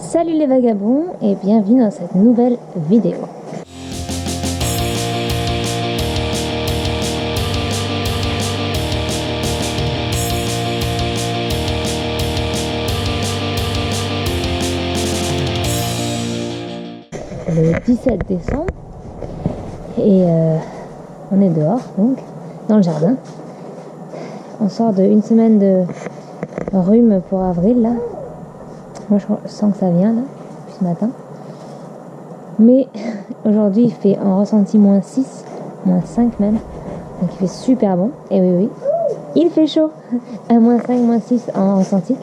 Salut les vagabonds et bienvenue dans cette nouvelle vidéo. Le 17 décembre et on est dehors donc dans le jardin. On sort de une semaine de rhume pour avril là. Moi je sens que ça vient là depuis ce matin. Mais aujourd'hui il fait en ressenti -6, -5 même. Donc il fait super bon. Et oui, il fait chaud à -5, -6 en ressenti.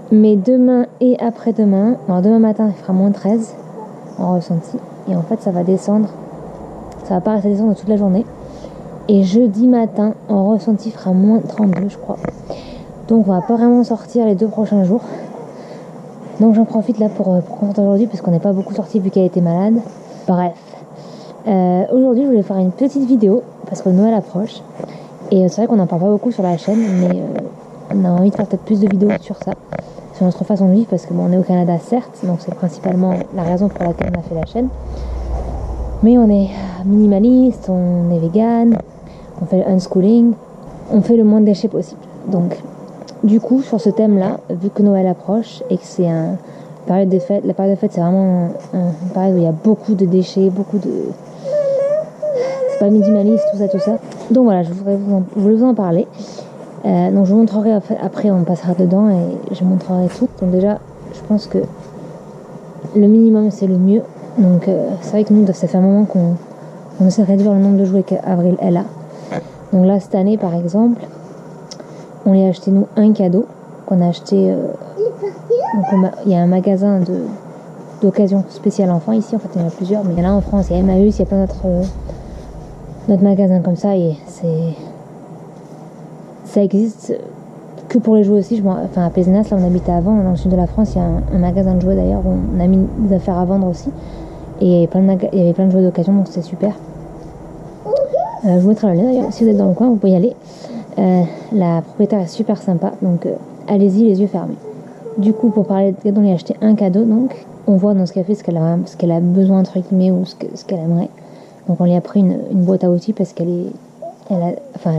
Mais demain et après-demain, alors demain matin il fera -13 en ressenti. Et en fait ça va descendre. Ça va pas rester descendre toute la journée. Et jeudi matin en ressenti fera -32 je crois. Donc on va pas vraiment sortir les 2 prochains jours. Donc j'en profite là pour commenter aujourd'hui parce qu'on n'est pas beaucoup sorti vu qu'elle était malade. Bref. Aujourd'hui je voulais faire une petite vidéo parce que Noël approche. Et c'est vrai qu'on n'en parle pas beaucoup sur la chaîne, mais on a envie de faire peut-être plus de vidéos sur ça. Sur notre façon de vivre parce que bon, on est au Canada certes, donc c'est principalement la raison pour laquelle on a fait la chaîne. Mais on est minimaliste, on est vegan, on fait le unschooling, on fait le moins de déchets possible. Donc du coup, sur ce thème-là, vu que Noël approche et que c'est une période des fêtes, la période des fêtes c'est vraiment une période où il y a beaucoup de déchets, beaucoup de... C'est pas minimaliste, tout ça. Donc voilà, je voulais vous en parler. Donc je vous montrerai après, on passera dedans et je montrerai tout. Donc déjà, je pense que le minimum c'est le mieux. Donc c'est vrai que nous, ça fait un moment qu'on essaie de réduire le nombre de jouets qu'Avril elle a. Donc là, cette année par exemple, on lui a acheté nous un cadeau qu'on a acheté. Il y a un magasin d'occasion spécial enfant ici. En fait, il y en a plusieurs, mais il y en a en France, il y a Emmaüs, il y a plein d'autres magasins comme ça et ça existe que pour les jouets aussi. Enfin, à Pézenas, là on habitait avant, dans le sud de la France, il y a un magasin de jouets d'ailleurs où on a mis des affaires à vendre aussi. Et il y avait plein de jouets d'occasion, donc c'est super. Je vous mettrai le lien d'ailleurs, si vous êtes dans le coin, vous pouvez y aller. La propriétaire est super sympa, donc allez-y les yeux fermés. Du coup, pour parler de cadeau, on lui a acheté un cadeau, donc on voit dans ce qu'elle fait ce qu'elle a besoin entre guillemets ou ce qu'elle aimerait. Donc on lui a pris une boîte à outils parce elle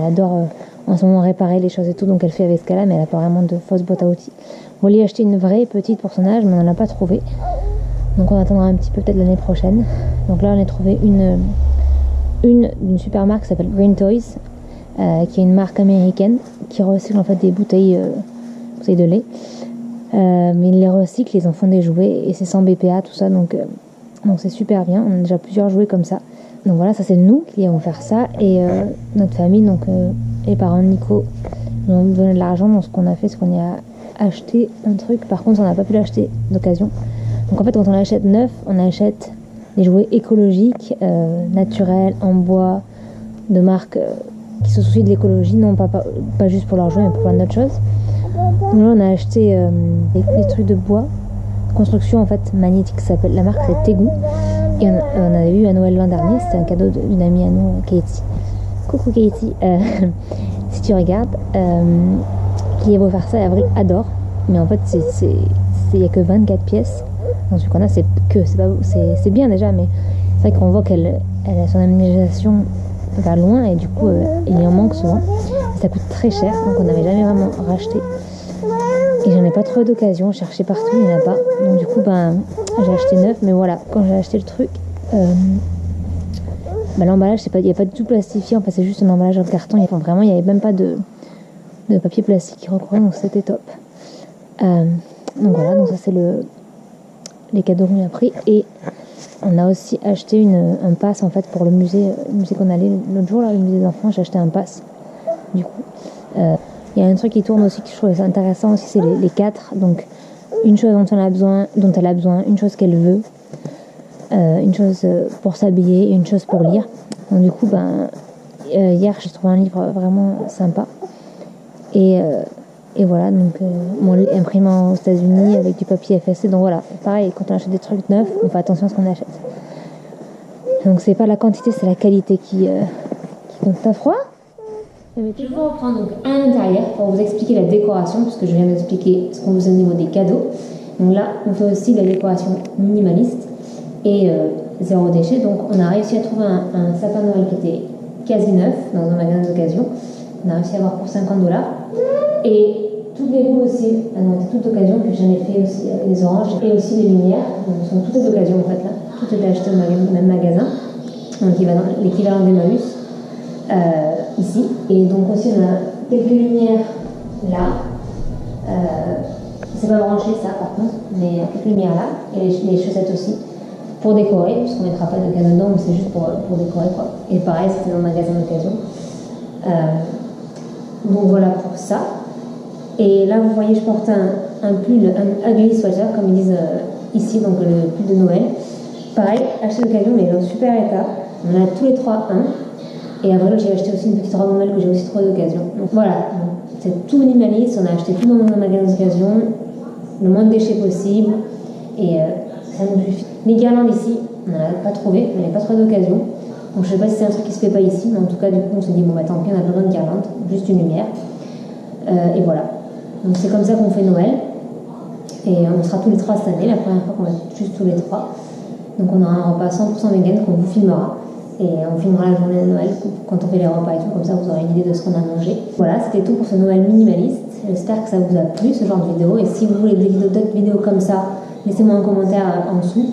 adore en ce moment réparer les choses et tout, donc elle fait avec ce qu'elle a, mais elle a pas vraiment de fausses boîtes à outils. On lui a acheté une vraie petite pour son âge, mais on n'en a pas trouvé. Donc on attendra un petit peu peut-être l'année prochaine. Donc là on a trouvé d'une super marque qui s'appelle Green Toys. Qui est une marque américaine qui recycle en fait des bouteilles de lait, mais ils les recyclent, ils en font des jouets et c'est sans BPA tout ça, donc c'est super bien. On a déjà plusieurs jouets comme ça, donc voilà, ça c'est nous qui avons faire ça et notre famille, donc les parents de Nico nous ont donné de l'argent. Donc ce qu'on a fait, c'est qu'on y a acheté un truc. Par contre on n'a pas pu l'acheter d'occasion, donc en fait quand on l'achète neuf, on achète des jouets écologiques, naturels, en bois, de marque qui se soucient de l'écologie, non pas juste pour leur jouet mais pour plein d'autres choses. Donc là on a acheté des trucs de bois, construction en fait magnétique, ça s'appelle, la marque c'est Tegu, et on avait eu à Noël l'an dernier, c'était un cadeau d'une amie à nous, Katie. Coucou Katie, si tu regardes, qui est beau faire ça et Avril adore, mais en fait il n'y a que 24 pièces, donc ce qu'on a c'est bien déjà, mais c'est vrai qu'on voit qu'elle a son aménagation va loin et du coup il y en manque souvent, ça coûte très cher, donc on n'avait jamais vraiment racheté et j'en ai pas trouvé d'occasion, je cherchais partout, il n'y en a pas, donc du coup j'ai acheté neuf. Mais voilà, quand j'ai acheté le truc, l'emballage il n'y a pas du tout plastifié, en fait c'est juste un emballage en carton, il n'y avait même pas de papier plastique qui recouvrait, donc c'était top. Donc voilà, donc ça c'est les cadeaux qu'on a pris. Et on a aussi acheté un pass en fait pour le musée qu'on allait l'autre jour là, le musée des enfants. J'ai acheté un pass. Du coup, il y a un truc qui tourne aussi que je trouve intéressant aussi, c'est les 4. Donc une chose dont elle a besoin, une chose qu'elle veut, une chose pour s'habiller et une chose pour lire. Donc du coup, hier j'ai trouvé un livre vraiment sympa. Et voilà, donc imprimé aux États-Unis avec du papier FSC. Donc voilà, pareil, quand on achète des trucs neufs, on fait attention à ce qu'on achète. Donc c'est pas la quantité, c'est la qualité qui compte. T'as froid? Je vais vous reprendre donc à l'intérieur pour vous expliquer la décoration, puisque je viens d'expliquer ce qu'on faisait au niveau des cadeaux. Donc là, on fait aussi de la décoration minimaliste et zéro déchet. Donc on a réussi à trouver un sapin de Noël qui était quasi neuf dans un magasin d'occasion. On a réussi à avoir pour 50$. Et toutes les boules aussi, elles ont été toutes d'occasion, que j'en ai fait aussi avec les oranges et aussi les lumières. Donc sont toutes d'occasion en fait là. Tout était acheté au même magasin. Donc l'équivalent d'Emmaüs ici. Et donc aussi on a quelques lumières là. C'est pas branché ça par contre, mais il y a quelques lumières là. Et les chaussettes aussi. Pour décorer, puisqu'on ne mettra pas de cadeau dedans, mais c'est juste pour décorer quoi. Et pareil, c'était dans le magasin d'occasion. Donc voilà pour ça. Et là, vous voyez, je porte un pull, un ugly sweater, comme ils disent ici, donc le pull de Noël. Pareil, acheté d'occasion, mais dans super état. On en a tous les trois un. Et après, j'ai acheté aussi une petite robe Noël que j'ai aussi trouvé d'occasion. Donc voilà, c'est tout minimaliste. On a acheté tout dans un magasin d'occasion, le moins de déchets possible. Et ça nous suffit. Les guirlandes ici, on n'en a pas trouvé, on n'avait pas trouvé d'occasion. Donc je ne sais pas si c'est un truc qui se fait pas ici, mais en tout cas, du coup, on s'est dit, bon, bah tant pis, on a pas besoin de guirlandes, juste une lumière. Et voilà. Donc c'est comme ça qu'on fait Noël. Et on sera tous les trois cette année, la première fois qu'on va être juste tous les trois. Donc on aura un repas 100% vegan qu'on vous filmera. Et on filmera la journée de Noël quand on fait les repas et tout, comme ça vous aurez une idée de ce qu'on a mangé. Voilà, c'était tout pour ce Noël minimaliste. J'espère que ça vous a plu, ce genre de vidéo. Et si vous voulez d'autres vidéos comme ça, laissez-moi un commentaire en dessous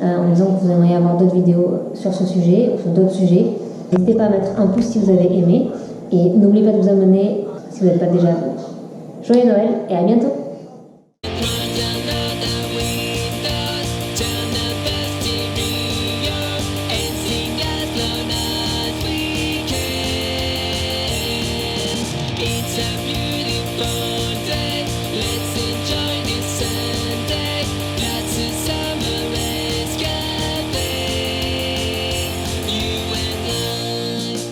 en disant que vous aimeriez avoir d'autres vidéos sur ce sujet ou sur d'autres sujets. N'hésitez pas à mettre un pouce si vous avez aimé. Et n'oubliez pas de vous abonner si vous n'êtes pas déjà abonné. Joyeux Noël et à bientôt!